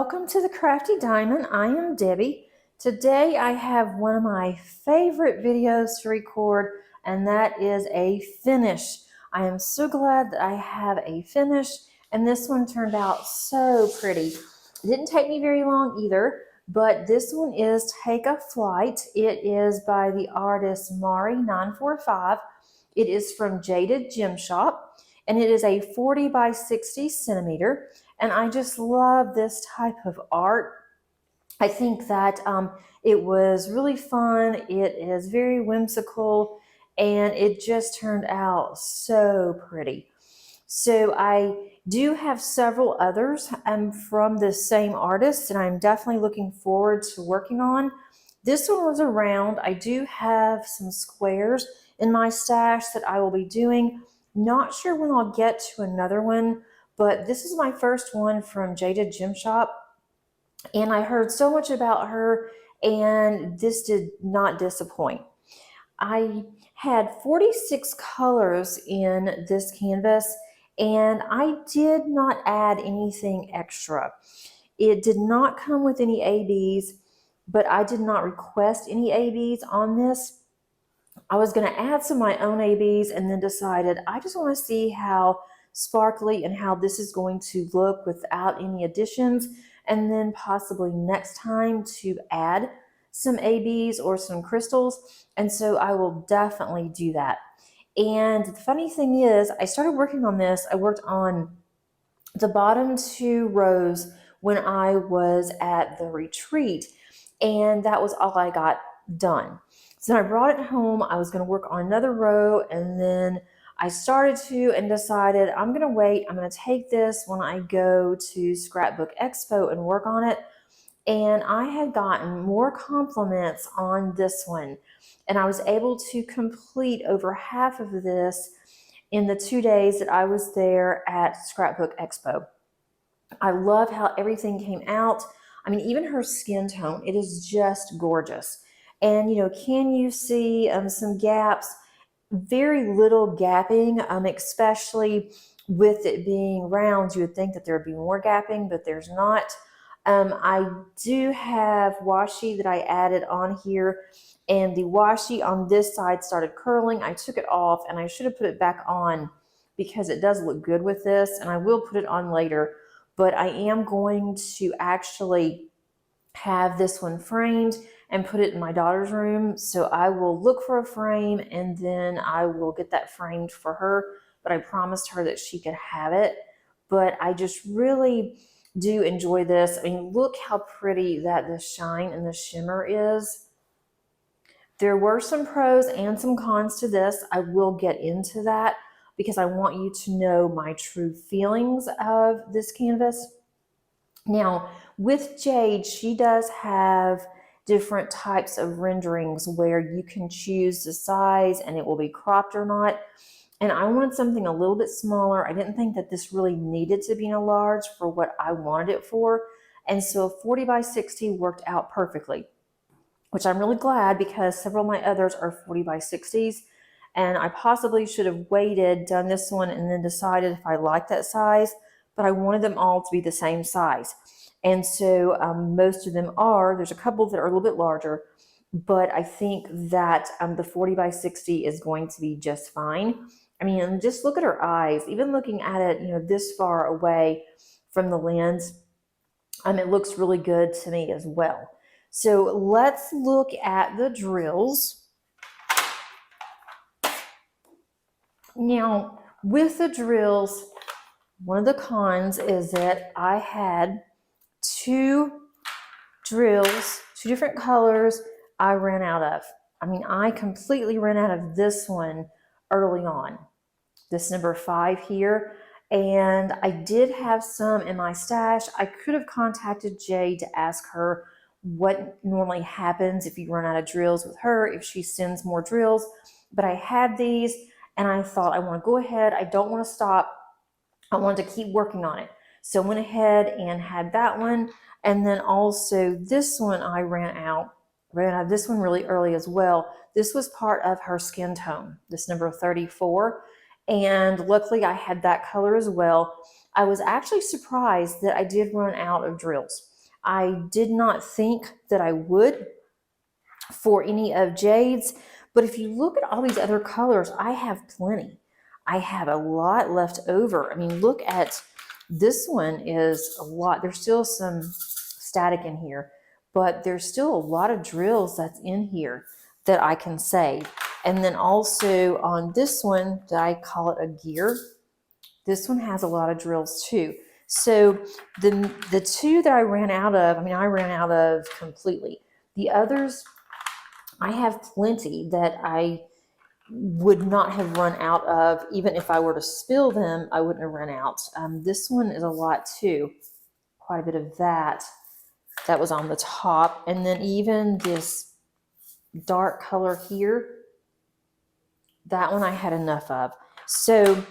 Welcome to the Crafty Diamond. I am Debbie. Today I have one of my favorite videos to record, and that is a finish. I am so glad that I have a finish, and this one turned out so pretty. It didn't take me very long either, but this one is Take a Flight. It is by the artist Mari945. It is from Jaded Gem Shop, and it is a 40 by 60 centimeter. And I just love this type of art. I think that it was really fun. It is very whimsical, and it just turned out so pretty. So I do have several others from the same artist, and I'm definitely looking forward to working on. This one was around. I do have some squares in my stash that I will be doing. Not sure when I'll get to another one, but this is my first one from Jaded Gem Shop, and I heard so much about her, and this did not disappoint. I had 46 colors in this canvas, and I did not add anything extra. It did not come with any ABs, but I did not request any ABs on this. I was going to add some of my own ABs and then decided I just want to see how sparkly and how this is going to look without any additions, and then possibly next time to add some ABs or some crystals. And so I will definitely do that. And the funny thing is, I started working on this. I worked on the bottom two rows when I was at the retreat, and that was all I got done. So I brought it home. I was going to work on another row, and then I started to and decided I'm going to wait. I'm going to take this when I go to Scrapbook Expo and work on it. And I had gotten more compliments on this one, and I was able to complete over half of this in the 2 days that I was there at Scrapbook Expo. I love how everything came out. I mean, even her skin tone, it is just gorgeous. And, can you see some gaps? Very little gapping, especially with it being round. You would think that there would be more gapping, but there's not. I do have washi that I added on here, and the washi on this side started curling. I took it off, and I should have put it back on because it does look good with this, and I will put it on later. But I am going to actually have this one framed and put it in my daughter's room. So I will look for a frame, and then I will get that framed for her. But I promised her that she could have it. But I just really do enjoy this. I mean, look how pretty that the shine and the shimmer is. There were some pros and some cons to this. I will get into that because I want you to know my true feelings of this canvas. Now, with Jade, she does have different types of renderings where you can choose the size and it will be cropped or not. And I wanted something a little bit smaller. I didn't think that this really needed to be in a large for what I wanted it for. And so 40 by 60 worked out perfectly, which I'm really glad because several of my others are 40 by 60s. And I possibly should have waited, done this one, and then decided if I liked that size, but I wanted them all to be the same size. And so most of them are. There's a couple that are a little bit larger, but I think that the 40 by 60 is going to be just fine. I mean, just look at her eyes. Even looking at it, this far away from the lens, it looks really good to me as well. So let's look at the drills. Now, with the drills, one of the cons is that I had two drills, two different colors I ran out of. I mean, I completely ran out of this one early on, this number 5 here. And I did have some in my stash. I could have contacted Jade to ask her what normally happens if you run out of drills with her, if she sends more drills. But I had these, and I thought, I want to go ahead. I don't want to stop. I wanted to keep working on it. So I went ahead and had that one. And then also this one I ran out of this one really early as well. This was part of her skin tone, this number 34. And luckily I had that color as well. I was actually surprised that I did run out of drills. I did not think that I would for any of Jade's, but if you look at all these other colors, I have plenty. I have a lot left over. I mean, look at this one, is a lot. There's still some static in here, but there's still a lot of drills that's in here that I can save. And then also on this one, that I call it a gear, this one has a lot of drills too. So the two that I ran out of, I mean, I ran out of completely. The others, I have plenty that I would not have run out of. Even if I were to spill them, I wouldn't have run out. This one is a lot too. Quite a bit of that was on the top. And then even this dark color here, that one I had enough of. So,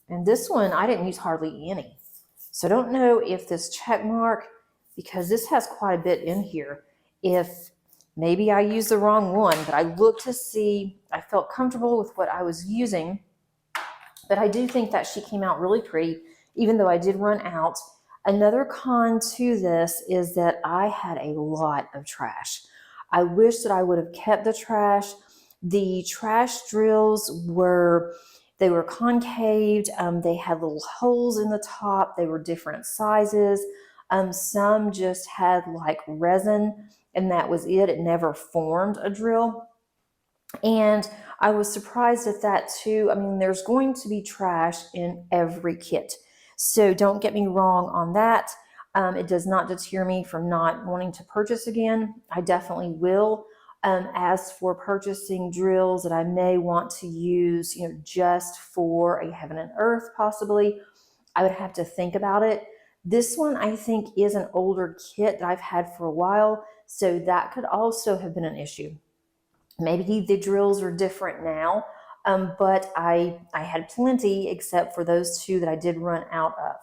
and this one, I didn't use hardly any. So I don't know if this check mark, because this has quite a bit in here, if maybe I used the wrong one, but I looked to see, I felt comfortable with what I was using. But I do think that she came out really pretty, even though I did run out. Another con to this is that I had a lot of trash. I wish that I would have kept the trash. The trash drills were, they were concaved. They had little holes in the top. They were different sizes. Some just had like resin, and that was it. It never formed a drill. And I was surprised at that too. I mean, there's going to be trash in every kit. So don't get me wrong on that. It does not deter me from not wanting to purchase again. I definitely will. As for purchasing drills that I may want to use, you know, just for a heaven and earth possibly, I would have to think about it. This one I think is an older kit that I've had for a while, so that could also have been an issue. Maybe the drills are different now, but I had plenty except for those two that I did run out of.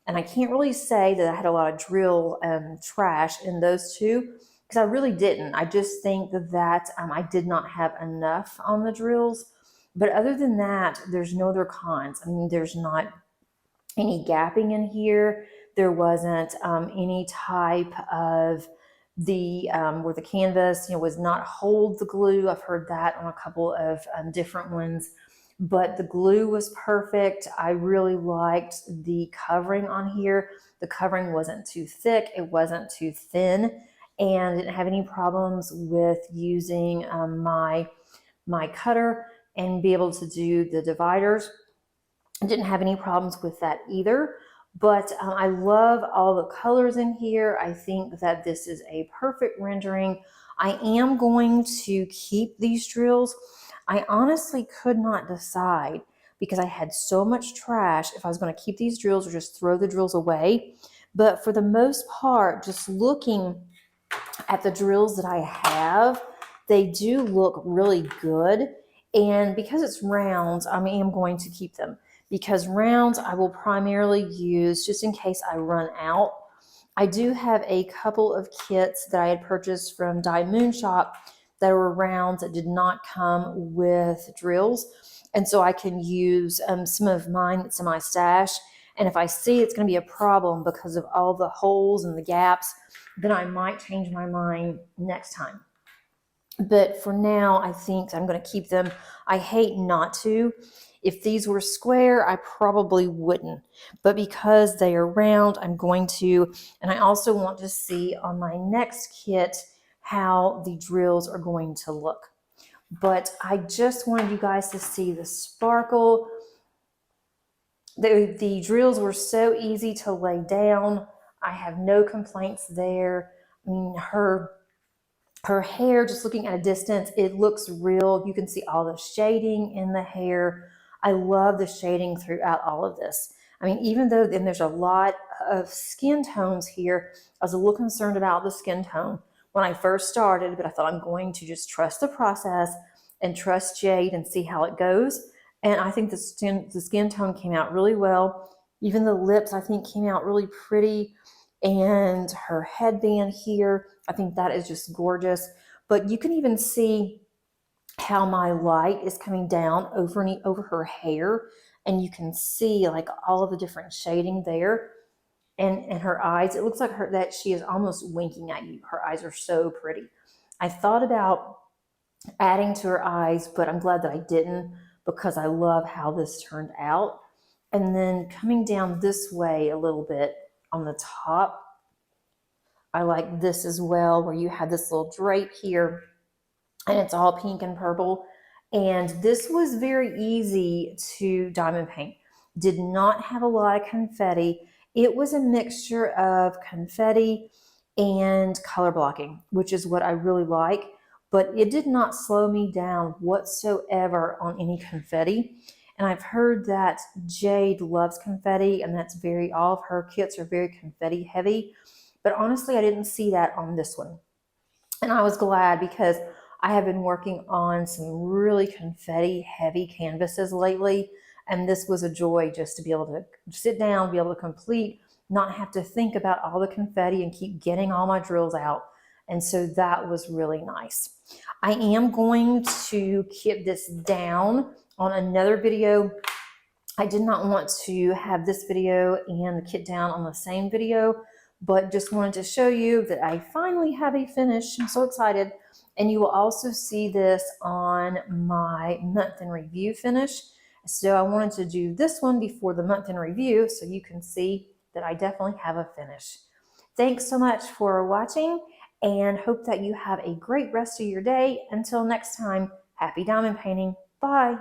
And I can't really say that I had a lot of drill trash in those two, because I really didn't. I just think that I did not have enough on the drills. But other than that, there's no other cons. I mean, there's not any gapping in here. There wasn't any type of the where the canvas, you know, was not hold the glue. I've heard that on a couple of different ones, but the glue was perfect. I really liked the covering on here. The covering wasn't too thick, it wasn't too thin, and I didn't have any problems with using my cutter and be able to do the dividers. I didn't have any problems with that either. But I love all the colors in here. I think that this is a perfect rendering. I am going to keep these drills. I honestly could not decide, because I had so much trash, if I was going to keep these drills or just throw the drills away. But for the most part, just looking at the drills that I have, they do look really good. And because it's rounds, I am going to keep them, because rounds I will primarily use just in case I run out. I do have a couple of kits that I had purchased from Dye Moon Shop that were rounds that did not come with drills. And so I can use some of mine that's in my stash. And if I see it's going to be a problem because of all the holes and the gaps, then I might change my mind next time. But for now, I think I'm going to keep them. I hate not to. If these were square, I probably wouldn't. But because they are round, I'm going to. And I also want to see on my next kit how the drills are going to look. But I just wanted you guys to see the sparkle. The drills were so easy to lay down. I have no complaints there. I mean, her hair, just looking at a distance, it looks real. You can see all the shading in the hair. I love the shading throughout all of this. I mean, even though then there's a lot of skin tones here, I was a little concerned about the skin tone when I first started, but I thought I'm going to just trust the process and trust Jade and see how it goes. And I think the skin tone came out really well. Even the lips, I think, came out really pretty. And her headband here, I think that is just gorgeous. But you can even see how my light is coming down over her hair, and you can see like all of the different shading there. and her eyes, it looks like that she is almost winking at you. Her eyes are so pretty. I thought about adding to her eyes, but I'm glad that I didn't because I love how this turned out. And then coming down this way a little bit on the top, I like this as well, where you have this little drape here and it's all pink and purple. And this was very easy to diamond paint. Did not have a lot of confetti. It was a mixture of confetti and color blocking, which is what I really like, but it did not slow me down whatsoever on any confetti. And I've heard that Jade loves confetti, and that's all of her kits are very confetti heavy. But honestly, I didn't see that on this one. And I was glad because I have been working on some really confetti heavy canvases lately. And this was a joy just to be able to sit down, be able to complete, not have to think about all the confetti and keep getting all my drills out. And so that was really nice. I am going to keep this down on another video. I did not want to have this video and the kit down on the same video, but just wanted to show you that I finally have a finish. I'm so excited. And you will also see this on my month in review finish. So I wanted to do this one before the month in review so you can see that I definitely have a finish. Thanks so much for watching and hope that you have a great rest of your day. Until next time, happy diamond painting. Bye.